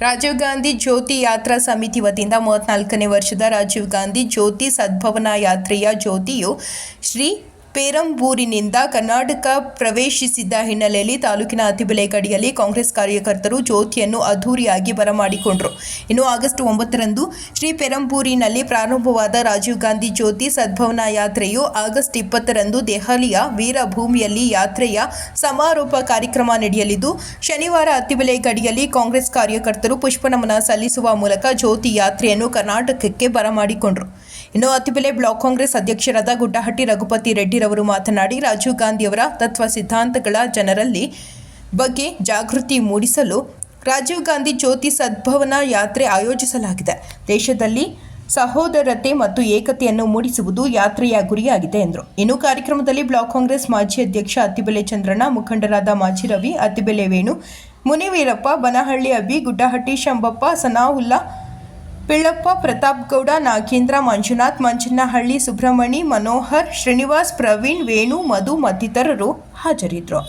ರಾಜೀವ್ ಗಾಂಧಿ ಜ್ಯೋತಿ ಯಾತ್ರಾ ಸಮಿತಿ ವತಿಯಿಂದ 34ನೇ ವರ್ಷದ ರಾಜೀವ್ ಗಾಂಧಿ ಜ್ಯೋತಿ ಸದ್ಭವನಾ ಯಾತ್ರೆಯ ಜ್ಯೋತಿಯು ಶ್ರೀ ಪೆರಂಬೂರಿನಿಂದ ಕರ್ನಾಟಕ ಪ್ರವೇಶಿಸಿದ್ದ ಹಿನ್ನೆಲೆಯಲ್ಲಿ ತಾಲೂಕಿನ ಅತ್ತಿಬೆಲೆ ಗಡಿಯಲ್ಲಿ ಕಾಂಗ್ರೆಸ್ ಕಾರ್ಯಕರ್ತರು ಜ್ಯೋತಿಯನ್ನು ಅದ್ಧೂರಿಯಾಗಿ ಬರಮಾಡಿಕೊಂಡರು. ಇನ್ನು ಆಗಸ್ಟ್ 9ರಂದು ಶ್ರೀ ಪೆರಂಬೂರಿನಲ್ಲಿ ಪ್ರಾರಂಭವಾದ ರಾಜೀವ್ ಗಾಂಧಿ ಜ್ಯೋತಿ ಸದ್ಭವನಾ ಯಾತ್ರೆಯು ಆಗಸ್ಟ್ 20ರಂದು ದೆಹಲಿಯ ವೀರಭೂಮಿಯಲ್ಲಿ ಯಾತ್ರೆಯ ಸಮಾರೋಪ ಕಾರ್ಯಕ್ರಮ ನಡೆಯಲಿದ್ದು, ಶನಿವಾರ ಅತ್ತಿಬೆಲೆ ಗಡಿಯಲ್ಲಿ ಕಾಂಗ್ರೆಸ್ ಕಾರ್ಯಕರ್ತರು ಪುಷ್ಪನಮನ ಸಲ್ಲಿಸುವ ಮೂಲಕ ಜ್ಯೋತಿ ಯಾತ್ರೆಯನ್ನು ಕರ್ನಾಟಕಕ್ಕೆ ಬರಮಾಡಿಕೊಂಡರು. ಇನ್ನು ಅತ್ತಿಬೆಲೆ ಬ್ಲಾಕ್ ಕಾಂಗ್ರೆಸ್ ಅಧ್ಯಕ್ಷರಾದ ಗುಡ್ಡಹಟ್ಟಿ ರಘುಪತಿ ರೆಡ್ಡಿರವರು ಮಾತನಾಡಿ, ರಾಜೀವ್ ಗಾಂಧಿಯವರ ತತ್ವ ಸಿದ್ಧಾಂತಗಳ ಜನರಲ್ಲಿ ಬಗ್ಗೆ ಜಾಗೃತಿ ಮೂಡಿಸಲು ರಾಜೀವ್ ಗಾಂಧಿ ಜ್ಯೋತಿ ಸದ್ಭವನಾ ಯಾತ್ರೆ ಆಯೋಜಿಸಲಾಗಿದೆ. ದೇಶದಲ್ಲಿ ಸಹೋದರತೆ ಮತ್ತು ಏಕತೆಯನ್ನು ಮೂಡಿಸುವುದು ಯಾತ್ರೆಯ ಗುರಿಯಾಗಿದೆ ಎಂದರು. ಇನ್ನು ಕಾರ್ಯಕ್ರಮದಲ್ಲಿ ಬ್ಲಾಕ್ ಕಾಂಗ್ರೆಸ್ ಮಾಜಿ ಅಧ್ಯಕ್ಷ ಅತ್ತಿಬೆಲೆ ಚಂದ್ರಣ್ಣ, ಮುಖಂಡರಾದ ಮಾಜಿ ರವಿ, ಅತ್ತಿಬೆಲೆ ವೇಣು, ಮುನಿವೀರಪ್ಪ, ಬನಹಳ್ಳಿ ಅಬ್ಬಿ, ಗುಡ್ಡಹಟ್ಟಿ ಶಂಬಪ್ಪ, ಸನಾವುಲ್ಲಾ, ಪಿಳ್ಳಪ್ಪ, ಪ್ರತಾಪ್ ಗೌಡ, ನಾಗೇಂದ್ರ, ಮಂಜುನಾಥ್, ಮಂಚನಹಳ್ಳಿ, ಸುಬ್ರಹ್ಮಣಿ, ಮನೋಹರ್, ಶ್ರೀನಿವಾಸ್, ಪ್ರವೀಣ್, ವೇಣು, ಮಧು ಮತ್ತಿತರರು ಹಾಜರಿದ್ದರು.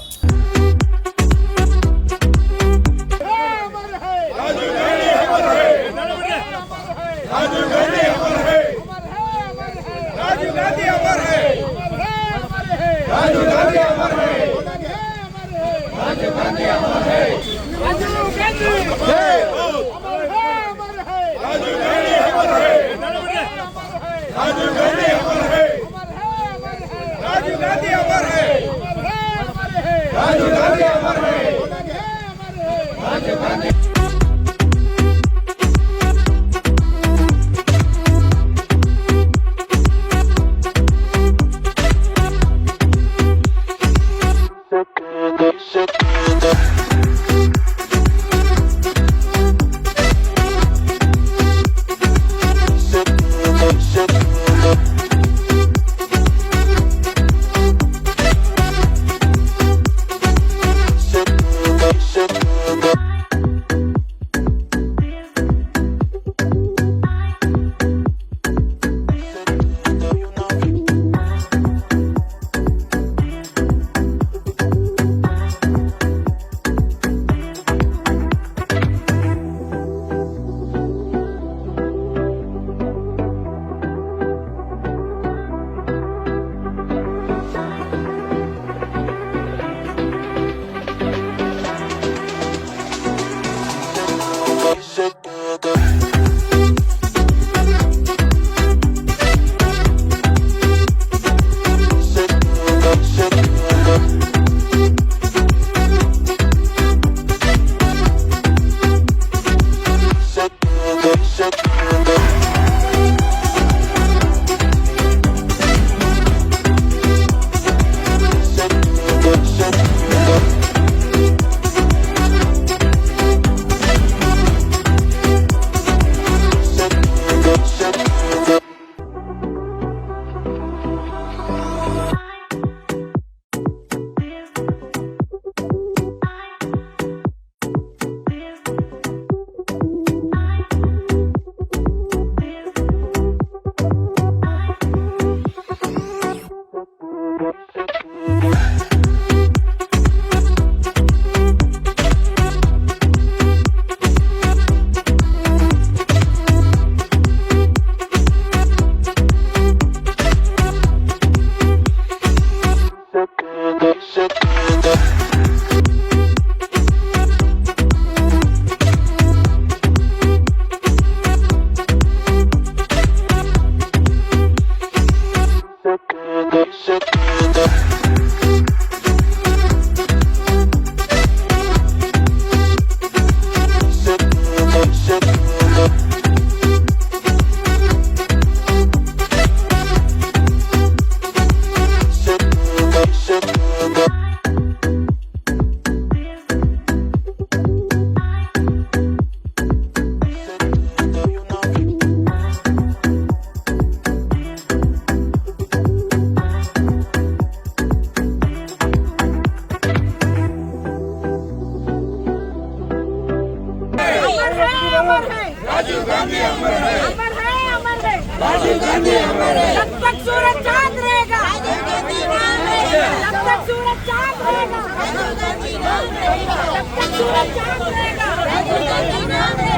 राजीव गांधी अमर है, अमर है, अमर है। राजीव गांधी अमर है। जब तक सूरज चांद रहेगा, राजीव गांधी नाम रहेगा। जब तक सूरज चांद रहेगा, राजीव गांधी नाम रहेगा। जब तक सूरज चांद रहेगा, राजीव गांधी नाम रहेगा।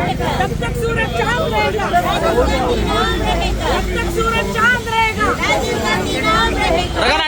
सूरज चांद रहेगा, जब तक सूरज चांद रहेगा, राजीव गांधी नाम रहेगा।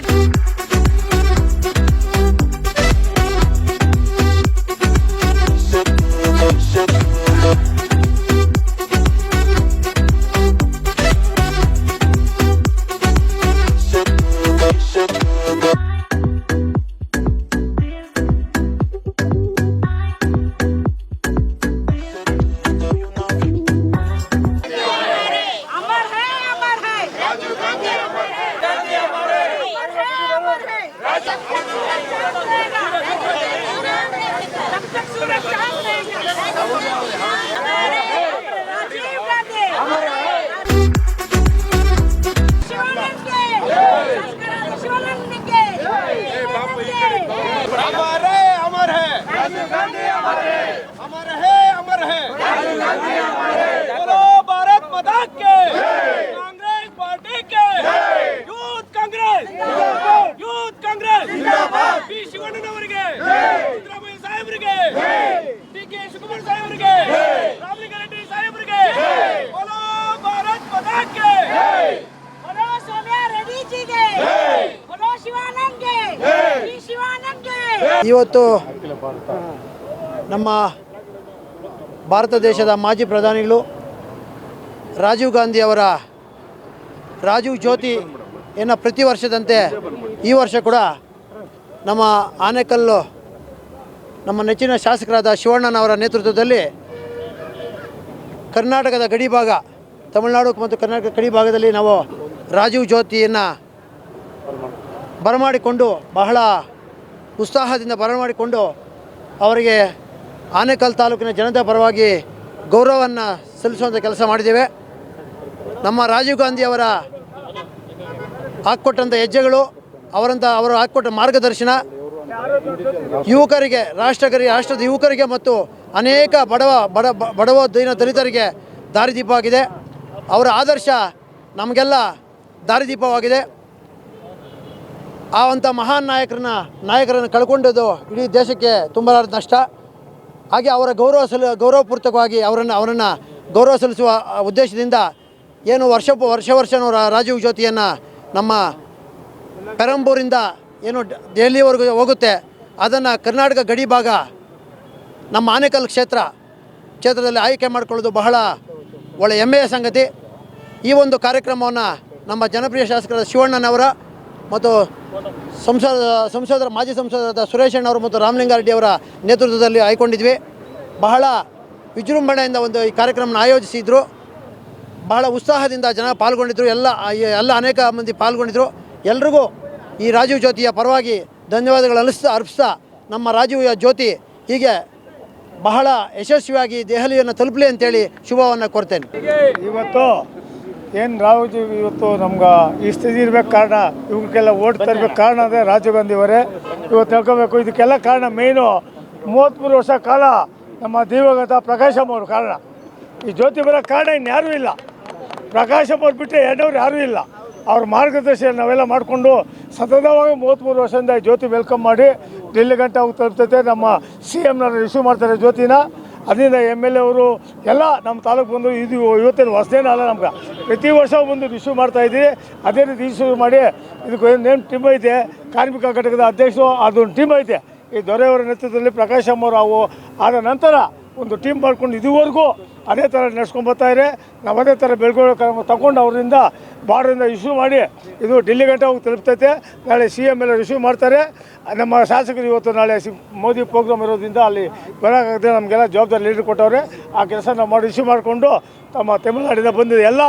बोलो भारत माता के, कांग्रेस पार्टी के, यूथ कांग्रेस पी ಶಿವಣ್ಣನವರಿಗೆ, ಸಿದ್ದರಾಮಯ್ಯ ಸಾಹೇಬರಿಗೆ, ಡಿ.ಕೆ. ಶಿವಕುಮಾರ್ ಸಾಹೇಬರಿಗೆ, ರಾಮಲಿಂಗಾರೆಡ್ಡಿ ಸಾಹೇಬರಿಗೆ, बोलो भारत माता के, बोलो सोनिया रेड्डी जी ಗೆ, बोलो ಶಿವಾನಂದ್ ಗೆ, ಶ್ರೀ ಶಿವಾನಂದ್ ಗೆ। ಇವತ್ತು ನಮ್ಮ ಭಾರತ ದೇಶದ ಮಾಜಿ ಪ್ರಧಾನಿಗಳು ರಾಜೀವ್ ಗಾಂಧಿ ಅವರ ರಾಜೀವ್ ಜ್ಯೋತಿ ಪ್ರತಿ ವರ್ಷದಂತೆ ಈ ವರ್ಷ ಕೂಡ ನಮ್ಮ ಆನೇಕಲ್ಲು ನಮ್ಮ ನೆಚ್ಚಿನ ಶಾಸಕರಾದ ಶಿವಣ್ಣನವರ ನೇತೃತ್ವದಲ್ಲಿ ಕರ್ನಾಟಕದ ಗಡಿ ಭಾಗ ತಮಿಳುನಾಡು ಮತ್ತು ಕರ್ನಾಟಕ ಗಡಿ ಭಾಗದಲ್ಲಿ ನಾವು ರಾಜೀವ್ ಜ್ಯೋತಿಯನ್ನು ಬರಮಾಡಿಕೊಂಡು ಬಹಳ ಉತ್ಸಾಹದಿಂದ ಬರಮಾಡಿಕೊಂಡು ಅವರಿಗೆ ಆನೇಕಲ್ ತಾಲೂಕಿನ ಜನತೆ ಪರವಾಗಿ ಗೌರವವನ್ನು ಸಲ್ಲಿಸುವಂಥ ಕೆಲಸ ಮಾಡಿದ್ದೇವೆ. ನಮ್ಮ ರಾಜೀವ್ ಗಾಂಧಿ ಅವರ ಹಾಕ್ಕೊಟ್ಟಂಥ ಹೆಜ್ಜೆಗಳು ಅವರು ಹಾಕ್ಕೊಟ್ಟ ಮಾರ್ಗದರ್ಶನ ಯುವಕರಿಗೆ ರಾಷ್ಟ್ರದ ಯುವಕರಿಗೆ ಮತ್ತು ಅನೇಕ ಬಡವ ದಲಿತರಿಗೆ ದಾರಿದೀಪ ಆಗಿದೆ. ಅವರ ಆದರ್ಶ ನಮಗೆಲ್ಲ ದಾರಿದೀಪವಾಗಿದೆ. ಆ ಅಂಥ ಮಹಾನ್ ನಾಯಕರನ್ನು ಕಳ್ಕೊಂಡದ್ದು ಇಡೀ ದೇಶಕ್ಕೆ ತುಂಬ ನಷ್ಟ. ಹಾಗೆ ಅವರ ಗೌರವಪೂರ್ವಕವಾಗಿ ಅವರನ್ನು ಗೌರವ ಸಲ್ಲಿಸುವ ಉದ್ದೇಶದಿಂದ ಏನು ವರ್ಷ ನಾವು ರಾಜೀವ್ ಜ್ಯೋತಿಯನ್ನು ನಮ್ಮ ಪೆರಂಬೂರಿಂದ ಏನು ದೆಹಲಿವರೆಗೂ ಹೋಗುತ್ತೆ, ಅದನ್ನು ಕರ್ನಾಟಕ ಗಡಿ ಭಾಗ ನಮ್ಮ ಆನೇಕಲ್ ಕ್ಷೇತ್ರದಲ್ಲಿ ಆಯ್ಕೆ ಮಾಡಿಕೊಳ್ಳೋದು ಬಹಳ ಒಳ್ಳೆಯ ಹೆಮ್ಮೆಯ ಸಂಗತಿ. ಈ ಒಂದು ಕಾರ್ಯಕ್ರಮವನ್ನು ನಮ್ಮ ಜನಪ್ರಿಯ ಶಾಸಕರಾದ ಶಿವಣ್ಣನವರ ಮತ್ತು ಮಾಜಿ ಸಂಸದರಾದ ಸುರೇಶ್ ಅಣ್ಣವರು ಮತ್ತು ರಾಮಲಿಂಗಾರೆಡ್ಡಿ ಅವರ ನೇತೃತ್ವದಲ್ಲಿ ಆಯ್ಕೊಂಡಿದ್ವಿ. ಬಹಳ ವಿಜೃಂಭಣೆಯಿಂದ ಈ ಕಾರ್ಯಕ್ರಮನ ಆಯೋಜಿಸಿದ್ರು. ಬಹಳ ಉತ್ಸಾಹದಿಂದ ಜನ ಪಾಲ್ಗೊಂಡಿದ್ದರು. ಎಲ್ಲ ಅನೇಕ ಮಂದಿ ಪಾಲ್ಗೊಂಡಿದ್ದರು. ಎಲ್ರಿಗೂ ಈ ರಾಜೀವ್ ಜ್ಯೋತಿಯ ಪರವಾಗಿ ಧನ್ಯವಾದಗಳು ಅರ್ಪಿಸ್ತಾ ನಮ್ಮ ರಾಜೀವ್ ಜ್ಯೋತಿ ಹೀಗೆ ಬಹಳ ಯಶಸ್ವಿಯಾಗಿ ದೆಹಲಿಯನ್ನು ತಲುಪಲಿ ಅಂತೇಳಿ ಶುಭವನ್ನು ಕೋರ್ತೇನೆ. ಇವತ್ತು ಏನು ರಾಹುಜಿ ಇವತ್ತು ನಮ್ಗೆ ಈ ಸ್ಥಿತಿ ಇರಬೇಕು ಕಾರಣ, ಇವಕ್ಕೆಲ್ಲ ಓಟ್ ತರಬೇಕು ಕಾರಣ ಅದೇ ರಾಜೀವ್ ಗಾಂಧಿ ಅವರೇ. ಇವತ್ತು ತಿಳ್ಕೊಬೇಕು, ಇದಕ್ಕೆಲ್ಲ ಕಾರಣ ಮೇಯ್ನು 33 ವರ್ಷ ಕಾಲ ನಮ್ಮ ದಿವಂಗತ ಪ್ರಕಾಶಮ್ ಅವರು ಕಾರಣ. ಈ ಜ್ಯೋತಿ ಬರೋ ಕಾರಣ ಇನ್ಯಾರೂ ಇಲ್ಲ. ಪ್ರಕಾಶಮ್ ಅವ್ರು ಬಿಟ್ಟರೆ ಎರಡವ್ರು ಯಾರೂ ಇಲ್ಲ. ಅವ್ರ ಮಾರ್ಗದರ್ಶನ ನಾವೆಲ್ಲ ಮಾಡಿಕೊಂಡು ಸತತವಾಗಿ 33 ವರ್ಷದಿಂದ ಜ್ಯೋತಿ ವೆಲ್ಕಮ್ ಮಾಡಿ ಡೆಲ್ಲಿ ಗಂಟೆ ಹೋಗಿ ತಲುಪ್ತೈತೆ. ನಮ್ಮ CMನವರು ರಿಸೀವ್ ಮಾಡ್ತಾರೆ ಜ್ಯೋತಿನ. ಅದರಿಂದ MLA ಅವರು ಎಲ್ಲ ನಮ್ಮ ತಾಲೂಕು ಬಂದು ಇದು ಇವತ್ತೇನು ಹೊಸದೇನೂ ಅಲ್ಲ, ನಮ್ಗೆ ಪ್ರತಿ ವರ್ಷ ಬಂದು ರಿಸೀವ್ ಮಾಡ್ತಾಯಿದ್ದೀವಿ. ಅದೇ ರೀತಿ ರಿಸೀವ್ ಮಾಡಿ ಇದಕ್ಕೆ ಏನು ಟೀಮ್ ಐತೆ, ಕಾರ್ಮಿಕ ಘಟಕದ ಅಧ್ಯಕ್ಷರು ಅದೊಂದು ಟೀಮ್ ಐತೆ. ಈ ದೊರೆಯವರ ನೇತೃತ್ವದಲ್ಲಿ ಪ್ರಕಾಶಮ್ ಅವರು ಆದ ನಂತರ ಒಂದು ಟೀಮ್ ಮಾಡ್ಕೊಂಡು ಇದುವರೆಗೂ ಅದೇ ಥರ ನಡೆಸ್ಕೊಂಬರ್ತಾಯಿದೆ. ನಾವು ಅದೇ ಥರ ಬೆಳ್ಕೊಳ್ಳೋ ಕ್ರಮ ತಗೊಂಡು ಅವರಿಂದ ಬಾರ್ಡ್ರಿಂದ ಇಶ್ಯೂ ಮಾಡಿ ಇದು ಡೆಲ್ಲಿ ಗಂಟೆ ಹೋಗಿ ತಲುಪ್ತೈತೆ. ನಾಳೆ CM ಎಲ್ಲ ರಿಸೀವ್ ಮಾಡ್ತಾರೆ. ನಮ್ಮ ಶಾಸಕರು ಇವತ್ತು ನಾಳೆ ಮೋದಿ ಪ್ರೋಗ್ರಾಮ್ ಇರೋದ್ರಿಂದ ಅಲ್ಲಿ ಬರೋಕ್ಕಾಗದೆ ನಮಗೆಲ್ಲ ಜವಾಬ್ದಾರಿ ಲೀಡರ್ ಕೊಟ್ಟವ್ರೆ. ಆ ಕೆಲಸ ನಾವು ಮಾಡಿ ರಿಸೀವ್ ಮಾಡಿಕೊಂಡು ತಮ್ಮ ತಮಿಳುನಾಡಿಂದ ಬಂದಿದೆ ಎಲ್ಲ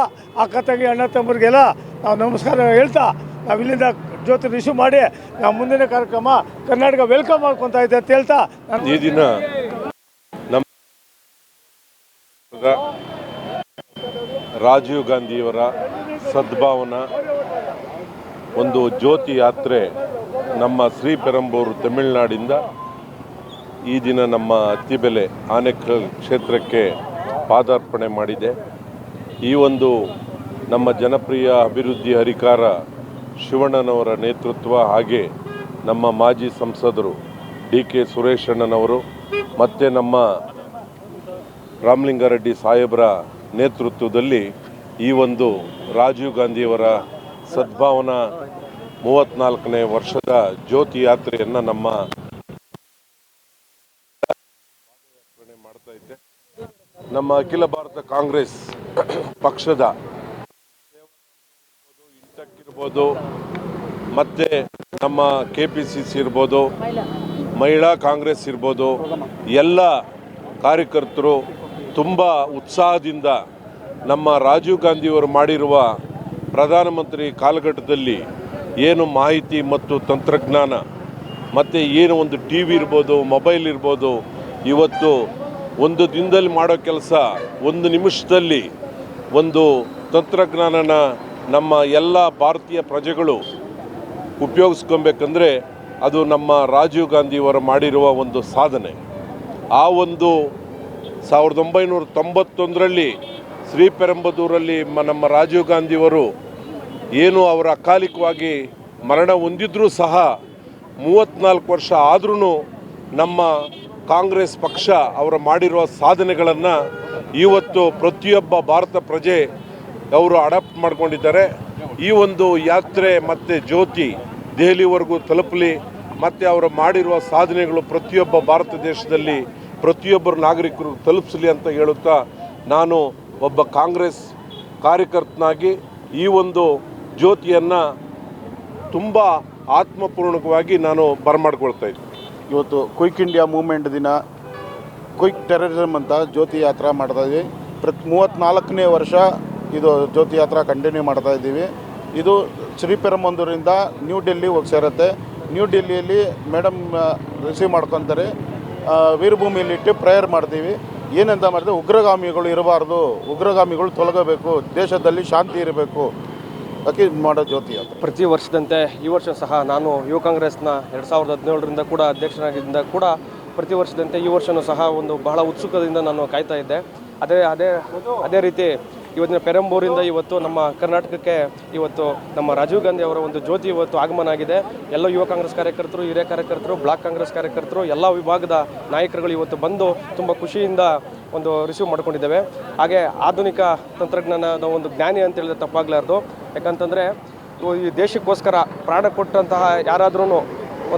ಅಕ್ಕ ತಂಗಿ ಅಣ್ಣ ತಮ್ಮರಿಗೆಲ್ಲ ನಾವು ನಮಸ್ಕಾರ ಹೇಳ್ತಾ ನಾವು ಇಲ್ಲಿಂದ ಜ್ಯೋತಿ ರಿಸೀವ್ ಮಾಡಿ ನಾವು ಮುಂದಿನ ಕಾರ್ಯಕ್ರಮ ಕರ್ನಾಟಕ ವೆಲ್ಕಮ್ ಮಾಡ್ಕೊತಾ ಇದೆ ಅಂತ ಹೇಳ್ತಾ ಈ ದಿನ ನಮ್ಮ ರಾಜೀವ್ ಗಾಂಧಿಯವರ ಸದ್ಭಾವನಾ ಒಂದು ಜ್ಯೋತಿ ಯಾತ್ರೆ ನಮ್ಮ ಶ್ರೀಪೆರಂಬೂರು ತಮಿಳುನಾಡಿಂದ ಈ ದಿನ ನಮ್ಮ ಅತ್ತಿಬೆಲೆ ಆನೇಕಲ್ ಕ್ಷೇತ್ರಕ್ಕೆ ಪಾದಾರ್ಪಣೆ ಮಾಡಿದೆ. ಈ ಒಂದು ನಮ್ಮ ಜನಪ್ರಿಯ ಅಭಿವೃದ್ಧಿ ಹರಿಕಾರ ಶಿವಣ್ಣನವರ ನೇತೃತ್ವ, ಹಾಗೆ ನಮ್ಮ ಮಾಜಿ ಸಂಸದರು ಡಿ.ಕೆ. ಸುರೇಶ್ ಅಣ್ಣನವರು ಮತ್ತು ನಮ್ಮ ರಾಮಲಿಂಗಾರೆಡ್ಡಿ ಸಾಹೇಬರ ನೇತೃತ್ವದಲ್ಲಿ ಈ ಒಂದು ರಾಜೀವ್ ಗಾಂಧಿಯವರ ಸದ್ಭಾವನಾ 34ನೇ ವರ್ಷದ ಜ್ಯೋತಿ ಯಾತ್ರೆಯನ್ನು ನಮ್ಮ ಮಾಡ್ತಾ ಇದ್ದೆ. ನಮ್ಮ ಅಖಿಲ ಭಾರತ ಕಾಂಗ್ರೆಸ್ ಪಕ್ಷದ ಇಂಟಕ್ಕಿರ್ಬೋದು, ಮತ್ತು ನಮ್ಮ KPCC ಇರ್ಬೋದು, ಮಹಿಳಾ ಕಾಂಗ್ರೆಸ್ ಇರ್ಬೋದು, ಎಲ್ಲ ಕಾರ್ಯಕರ್ತರು ತುಂಬ ಉತ್ಸಾಹದಿಂದ ನಮ್ಮ ರಾಜೀವ್ ಗಾಂಧಿಯವರು ಮಾಡಿರುವ ಪ್ರಧಾನಮಂತ್ರಿ ಕಾಲಘಟ್ಟದಲ್ಲಿ ಏನು ಮಾಹಿತಿ ಮತ್ತು ತಂತ್ರಜ್ಞಾನ ಮತ್ತು ಏನು ಒಂದು TV ಇರ್ಬೋದು, ಮೊಬೈಲ್ ಇರ್ಬೋದು, ಇವತ್ತು ಒಂದು ದಿನದಲ್ಲಿ ಮಾಡೋ ಕೆಲಸ ಒಂದು ನಿಮಿಷದಲ್ಲಿ ಒಂದು ತಂತ್ರಜ್ಞಾನನ ನಮ್ಮ ಎಲ್ಲ ಭಾರತೀಯ ಪ್ರಜೆಗಳು ಉಪಯೋಗಿಸ್ಕೊಬೇಕಂದ್ರೆ ಅದು ನಮ್ಮ ರಾಜೀವ್ ಗಾಂಧಿಯವರು ಮಾಡಿರುವ ಒಂದು ಸಾಧನೆ. ಆ ಒಂದು 1991ರಲ್ಲಿ ಶ್ರೀಪೆರಂಬದೂರಲ್ಲಿ ನಮ್ಮ ರಾಜೀವ್ ಗಾಂಧಿಯವರು ಏನು ಅವರ ಅಕಾಲಿಕವಾಗಿ ಮರಣ ಹೊಂದಿದ್ರೂ ಸಹ 34 ವರ್ಷ ಆದ್ರೂ ನಮ್ಮ ಕಾಂಗ್ರೆಸ್ ಪಕ್ಷ ಅವರು ಮಾಡಿರುವ ಸಾಧನೆಗಳನ್ನು ಇವತ್ತು ಪ್ರತಿಯೊಬ್ಬ ಭಾರತ ಪ್ರಜೆ ಅವರು ಅಡಾಪ್ಟ್ ಮಾಡ್ಕೊಂಡಿದ್ದಾರೆ. ಈ ಒಂದು ಯಾತ್ರೆ ಮತ್ತು ಜ್ಯೋತಿ ದೆಹಲಿವರೆಗೂ ತಲುಪಲಿ ಮತ್ತು ಅವರು ಮಾಡಿರುವ ಸಾಧನೆಗಳು ಪ್ರತಿಯೊಬ್ಬ ಭಾರತ ದೇಶದಲ್ಲಿ ಪ್ರತಿಯೊಬ್ಬರು ನಾಗರಿಕರು ತಲುಪಿಸಲಿ ಅಂತ ಹೇಳುತ್ತಾ, ನಾನು ಒಬ್ಬ ಕಾಂಗ್ರೆಸ್ ಕಾರ್ಯಕರ್ತನಾಗಿ ಈ ಒಂದು ಜ್ಯೋತಿಯನ್ನು ತುಂಬ ಆತ್ಮಪೂರ್ಣಕವಾಗಿ ನಾನು ಬರಮಾಡ್ಕೊಳ್ತಾ ಇದ್ದೀನಿ. ಇವತ್ತು ಕ್ವಿಕ್ ಇಂಡಿಯಾ ಮೂವ್ಮೆಂಟ್ ದಿನ, ಕ್ವಿಕ್ ಟೆರರಿಸಮ್ ಅಂತ ಜ್ಯೋತಿ ಯಾತ್ರಾ ಮಾಡ್ತಾಯಿದ್ವಿ. 34ನೇ ವರ್ಷ ಇದು ಜ್ಯೋತಿ ಯಾತ್ರಾ ಕಂಟಿನ್ಯೂ ಮಾಡ್ತಾ ಇದ್ದೀವಿ. ಇದು ಶ್ರೀಪೆರಂಬದೂರಿಂದ ನ್ಯೂ ಡೆಲ್ಲಿ ಹೋಗಿ ಸೇರುತ್ತೆ. ನ್ಯೂ ಡೆಲ್ಲಿಯಲ್ಲಿ ಮೇಡಮ್ ರಿಸೀವ್ ಮಾಡ್ಕೊತಾರೆ. ವೀರಭೂಮಿಯಲ್ಲಿಟ್ಟು ಪ್ರೇಯರ್ ಮಾಡ್ತೀವಿ. ಏನಂತ ಮಾಡಿದ್ರೆ ಉಗ್ರಗಾಮಿಗಳು ಇರಬಾರ್ದು, ಉಗ್ರಗಾಮಿಗಳು ತೊಲಗಬೇಕು, ದೇಶದಲ್ಲಿ ಶಾಂತಿ ಇರಬೇಕು ಅದಕ್ಕೆ ಮಾಡೋ ಜ್ಯೋತಿ ಯಾತ್ರೆ. ಪ್ರತಿ ವರ್ಷದಂತೆ ಈ ವರ್ಷ ಸಹ ನಾನು ಯುವ ಕಾಂಗ್ರೆಸ್ನ 2017ರಿಂದ ಕೂಡ ಅಧ್ಯಕ್ಷನಾಗಿದ್ದ ಕೂಡ ಪ್ರತಿ ವರ್ಷದಂತೆ ಈ ವರ್ಷವೂ ಸಹ ಒಂದು ಬಹಳ ಉತ್ಸುಕದಿಂದ ನಾನು ಕಾಯ್ತಾ ಇದ್ದೆ. ಅದೇ ರೀತಿ ಇವತ್ತಿನ ಪೆರಂಬೂರಿಂದ ಇವತ್ತು ನಮ್ಮ ಕರ್ನಾಟಕಕ್ಕೆ ಇವತ್ತು ನಮ್ಮ ರಾಜೀವ್ ಗಾಂಧಿ ಅವರ ಒಂದು ಜ್ಯೋತಿ ಇವತ್ತು ಆಗಮನ ಆಗಿದೆ. ಎಲ್ಲ ಯುವ ಕಾಂಗ್ರೆಸ್ ಕಾರ್ಯಕರ್ತರು, ಹಿರಿಯ ಕಾರ್ಯಕರ್ತರು, ಬ್ಲಾಕ್ ಕಾಂಗ್ರೆಸ್ ಕಾರ್ಯಕರ್ತರು, ಎಲ್ಲ ವಿಭಾಗದ ನಾಯಕರುಗಳು ಇವತ್ತು ಬಂದು ತುಂಬ ಖುಷಿಯಿಂದ ಒಂದು ರಿಸೀವ್ ಮಾಡ್ಕೊಂಡಿದ್ದೇವೆ. ಹಾಗೆ ಆಧುನಿಕ ತಂತ್ರಜ್ಞಾನದ ಒಂದು ಜ್ಞಾನಿ ಅಂತ ಹೇಳಿದ್ರೆ ತಪ್ಪಾಗಲಾರ್ದು. ಯಾಕಂತಂದರೆ ಈ ದೇಶಕ್ಕೋಸ್ಕರ ಪ್ರಾಣ ಕೊಟ್ಟಂತಹ ಯಾರಾದ್ರೂ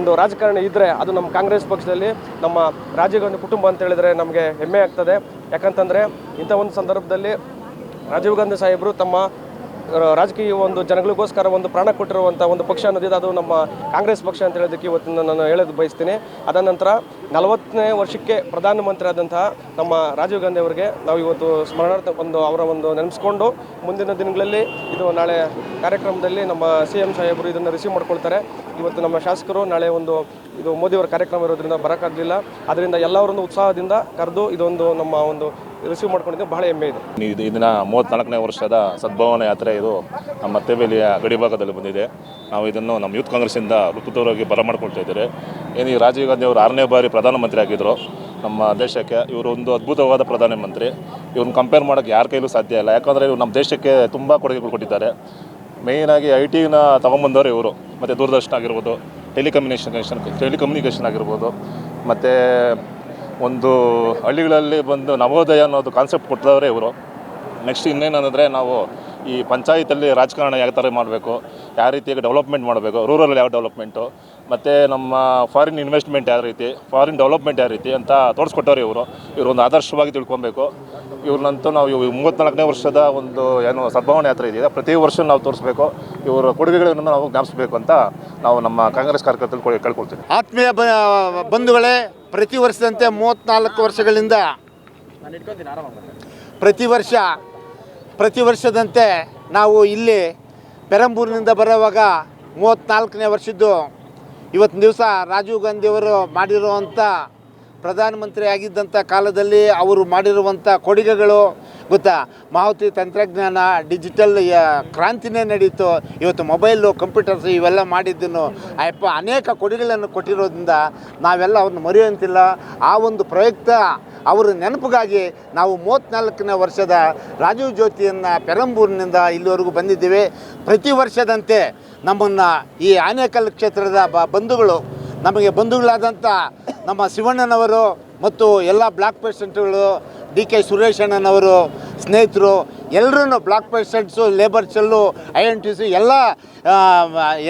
ಒಂದು ರಾಜಕಾರಣ ಇದ್ದರೆ ಅದು ನಮ್ಮ ಕಾಂಗ್ರೆಸ್ ಪಕ್ಷದಲ್ಲಿ ನಮ್ಮ ರಾಜೀವ್ ಗಾಂಧಿ ಕುಟುಂಬ ಅಂತ ಹೇಳಿದರೆ ನಮಗೆ ಹೆಮ್ಮೆ ಆಗ್ತದೆ. ಯಾಕಂತಂದರೆ ಇಂಥ ಒಂದು ಸಂದರ್ಭದಲ್ಲಿ ರಾಜೀವ್ ಗಾಂಧಿ ಸಾಹೇಬರು ತಮ್ಮ ರಾಜಕೀಯ ಒಂದು ಜನಗಳಿಗೋಸ್ಕರ ಒಂದು ಪ್ರಾಣ ಕೊಟ್ಟಿರುವಂಥ ಒಂದು ಪಕ್ಷ ಅನ್ನೋದಿದೆ, ಅದು ನಮ್ಮ ಕಾಂಗ್ರೆಸ್ ಪಕ್ಷ ಅಂತ ಹೇಳೋದಕ್ಕೆ ಇವತ್ತು ನಾನು ಹೇಳೋದು ಬಯಸ್ತೀನಿ. ಅದ ನಂತರ 40ನೇ ವರ್ಷಕ್ಕೆ ಪ್ರಧಾನಮಂತ್ರಿ ಆದಂತಹ ನಮ್ಮ ರಾಜೀವ್ ಗಾಂಧಿ ಅವರಿಗೆ ನಾವು ಇವತ್ತು ಸ್ಮರಣಾರ್ಥ ಅವರ ಒಂದು ನೆನೆಸ್ಕೊಂಡು ಮುಂದಿನ ದಿನಗಳಲ್ಲಿ ಇದು ನಾಳೆ ಕಾರ್ಯಕ್ರಮದಲ್ಲಿ ನಮ್ಮ CM ಸಾಹೇಬರು ಇದನ್ನು ರಿಸೀವ್ ಮಾಡ್ಕೊಳ್ತಾರೆ. ಇವತ್ತು ನಮ್ಮ ಶಾಸಕರು ನಾಳೆ ಇದು ಮೋದಿಯವರ ಕಾರ್ಯಕ್ರಮ ಇರೋದ್ರಿಂದ ಬರೋಕ್ಕಾಗಲಿಲ್ಲ. ಅದರಿಂದ ಎಲ್ಲರನ್ನು ಉತ್ಸಾಹದಿಂದ ಕರೆದು ಇದೊಂದು ನಮ್ಮ ಒಂದು ರಿಸೀವ್ ಮಾಡ್ಕೊಂಡಿದ್ದು ಬಹಳ ಹೆಮ್ಮೆ ಇದೆ. ಇದನ್ನ 34ನೇ ವರ್ಷದ ಸದ್ಭಾವನಾ ಯಾತ್ರೆ ಇದು ನಮ್ಮ ತೆಬೇಲಿಯ ಗಡಿಭಾಗದಲ್ಲಿ ಬಂದಿದೆ. ನಾವು ಇದನ್ನು ನಮ್ಮ ಯೂತ್ ಕಾಂಗ್ರೆಸ್ಸಿಂದ ಅಭೂತಪೂರ್ವವಾಗಿ ಬರಮಾಡ್ಕೊಳ್ತಾ ಇದ್ದಾರೆ. ಏನು ಈ ರಾಜೀವ್ ಗಾಂಧಿ ಅವರು 6ನೇ ಬಾರಿ ಪ್ರಧಾನಮಂತ್ರಿ ಆಗಿದ್ದರು ನಮ್ಮ ದೇಶಕ್ಕೆ. ಇವರು ಒಂದು ಅದ್ಭುತವಾದ ಪ್ರಧಾನಮಂತ್ರಿ. ಇವ್ರನ್ನ ಕಂಪೇರ್ ಮಾಡೋಕ್ಕೆ ಯಾರ ಕೈಲೂ ಸಾಧ್ಯ ಇಲ್ಲ. ಯಾಕಂದರೆ ಇವರು ನಮ್ಮ ದೇಶಕ್ಕೆ ತುಂಬ ಕೊಡುಗೆಗಳು ಕೊಟ್ಟಿದ್ದಾರೆ. ಮೇಯ್ನಾಗಿ IT ತೊಗೊಂಬಂದವರು ಇವರು. ಮತ್ತು ದೂರದರ್ಶನ ಆಗಿರ್ಬೋದು, ಟೆಲಿಕಮ್ಯುನಿಕೇಷನ್ ಆಗಿರ್ಬೋದು, ಮತ್ತು ಒಂದು ಹಳ್ಳಿಗಳಲ್ಲಿ ಬಂದು ನವೋದಯ ಅನ್ನೋದು ಕಾನ್ಸೆಪ್ಟ್ ಕೊಟ್ಟಿದವರೇ ಇವರು. ನೆಕ್ಸ್ಟ್ ಇನ್ನೇನಂದರೆ ನಾವು ಈ ಪಂಚಾಯತಲ್ಲಿ ರಾಜಕಾರಣ ಯಾವ ಥರ ಮಾಡಬೇಕು, ಯಾವ ರೀತಿಯಾಗಿ ಡೆವಲಪ್ಮೆಂಟ್ ಮಾಡಬೇಕು, ರೂರಲ್ ಯಾವ ಡೆವಲಪ್ಮೆಂಟು, ಮತ್ತು ನಮ್ಮ ಫಾರಿನ್ ಇನ್ವೆಸ್ಟ್ಮೆಂಟ್ ಯಾವ ರೀತಿ, ಫಾರಿನ್ ಡೆವಲಪ್ಮೆಂಟ್ ಯಾವ ರೀತಿ ಅಂತ ತೋರಿಸ್ಕೊಟ್ಟವ್ರು ಇವರು. ಒಂದು ಆದರ್ಶವಾಗಿ ತಿಳ್ಕೊಬೇಕು. ಇವ್ರನ್ನಂತೂ ನಾವು 34ನೇ ವರ್ಷದ ಒಂದು ಏನು ಸದ್ಭಾವನಾ ಯಾತ್ರೆ ಇದೆಯಾ ಪ್ರತಿ ವರ್ಷ ನಾವು ತೋರಿಸ್ಬೇಕು. ಇವರ ಕೊಡುಗೆಗಳನ್ನು ನಾವು ಜ್ಞಾಪಿಸಬೇಕು ಅಂತ ನಾವು ನಮ್ಮ ಕಾಂಗ್ರೆಸ್ ಕಾರ್ಯಕರ್ತರು ಕೇಳ್ಕೊಳ್ತೀವಿ. ಆತ್ಮೀಯ ಬಂಧುಗಳೇ, ಪ್ರತಿ ವರ್ಷದಂತೆ 34 ವರ್ಷಗಳಿಂದ ಪ್ರತಿ ವರ್ಷದಂತೆ ನಾವು ಇಲ್ಲಿ ಪೆರಂಬೂರಿನಿಂದ ಬರುವಾಗ 34ನೇ ವರ್ಷದ್ದು ಇವತ್ತಿನ ದಿವಸ ರಾಜೀವ್ ಗಾಂಧಿಯವರು ಮಾಡಿರುವಂಥ ಪ್ರಧಾನಮಂತ್ರಿ ಆಗಿದ್ದಂಥ ಕಾಲದಲ್ಲಿ ಅವರು ಮಾಡಿರುವಂಥ ಕೊಡುಗೆಗಳು ಗೊತ್ತಾ. ಮಾಹಿತಿ ತಂತ್ರಜ್ಞಾನ, ಡಿಜಿಟಲ್ ಕ್ರಾಂತಿನೇ ನಡೀತು. ಇವತ್ತು ಮೊಬೈಲು, ಕಂಪ್ಯೂಟರ್ಸ್ ಇವೆಲ್ಲ ಮಾಡಿದ್ದನ್ನು ಅಯ್ಯಪ್ಪ ಅನೇಕ ಕೊಡುಗೆಗಳನ್ನು ಕೊಟ್ಟಿರೋದ್ರಿಂದ ನಾವೆಲ್ಲ ಅವ್ರನ್ನ ಮರೆಯುವಂತಿಲ್ಲ. ಆ ಒಂದು ಪ್ರಯುಕ್ತ ಅವರ ನೆನಪಿಗಾಗಿ ನಾವು 34ನೇ ವರ್ಷದ ರಾಜೀವ್ ಜ್ಯೋತಿಯನ್ನು ಪೆರಂಬೂರಿನಿಂದ ಇಲ್ಲಿವರೆಗೂ ಬಂದಿದ್ದೇವೆ. ಪ್ರತಿ ವರ್ಷದಂತೆ ನಮ್ಮನ್ನು ಈ ಆನೇಕಲ್ ಕ್ಷೇತ್ರದ ಬಂಧುಗಳು, ನಮಗೆ ಬಂಧುಗಳಾದಂಥ ನಮ್ಮ ಶಿವಣ್ಣನವರು ಮತ್ತು ಎಲ್ಲ ಬ್ಲಾಕ್ ಪ್ರೆಸಿಡೆಂಟ್ಗಳು, DK ಸುರೇಶಣ್ಣನವರು ಸ್ನೇಹಿತರು ಎಲ್ಲರೂ block patients, labour cell, INTC ಎಲ್ಲ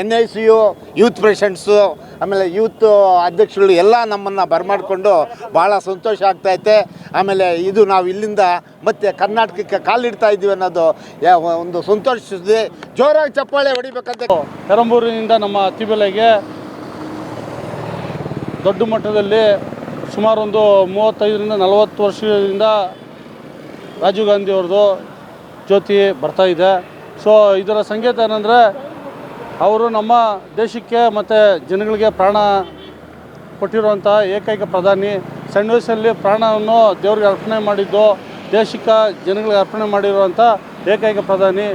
NICU ಯೂತ್ ಪೇಷಂಟ್ಸು, ಆಮೇಲೆ ಯೂತ್ ಅಧ್ಯಕ್ಷರು ಎಲ್ಲ ನಮ್ಮನ್ನು ಬರಮಾಡಿಕೊಂಡು ಭಾಳ ಸಂತೋಷ ಆಗ್ತೈತೆ. ಆಮೇಲೆ ಇದು ನಾವು ಇಲ್ಲಿಂದ ಮತ್ತೆ ಕರ್ನಾಟಕಕ್ಕೆ ಕಾಲಿಡ್ತಾ ಇದ್ದೀವಿ ಅನ್ನೋದು ಒಂದು ಸಂತೋಷಿಸಿದೆ. ಜೋರಾಗಿ ಚಪ್ಪಾಳೆ ಹೊಡಿಬೇಕಂತ. ಪೆರಂಬೂರಿನಿಂದ ನಮ್ಮ ಅತ್ತಿಬೆಲೆಗೆ ದೊಡ್ಡ ಮಟ್ಟದಲ್ಲಿ ಸುಮಾರು ಒಂದು 35ರಿಂದ 40 ವರ್ಷದಿಂದ ರಾಜೀವ್ ಗಾಂಧಿ ಅವ್ರದ್ದು ಜ್ಯೋತಿ ಬರ್ತಾ ಇದೆ. ಸೊ ಇದರ ಸಂಕೇತ ಏನಂದರೆ ಅವರು ನಮ್ಮ ದೇಶಕ್ಕೆ ಮತ್ತು ಜನಗಳಿಗೆ ಪ್ರಾಣ ಕೊಟ್ಟಿರುವಂಥ ಏಕೈಕ ಪ್ರಧಾನಿ. ಸಣ್ಣ ವಯಸ್ಸಲ್ಲಿ ಪ್ರಾಣವನ್ನು ದೇವರಿಗೆ ಅರ್ಪಣೆ ಮಾಡಿದ್ದು, ದೇಶಕ್ಕೆ ಜನಗಳಿಗೆ ಅರ್ಪಣೆ ಮಾಡಿರುವಂಥ ಏಕೈಕ ಪ್ರಧಾನಿ.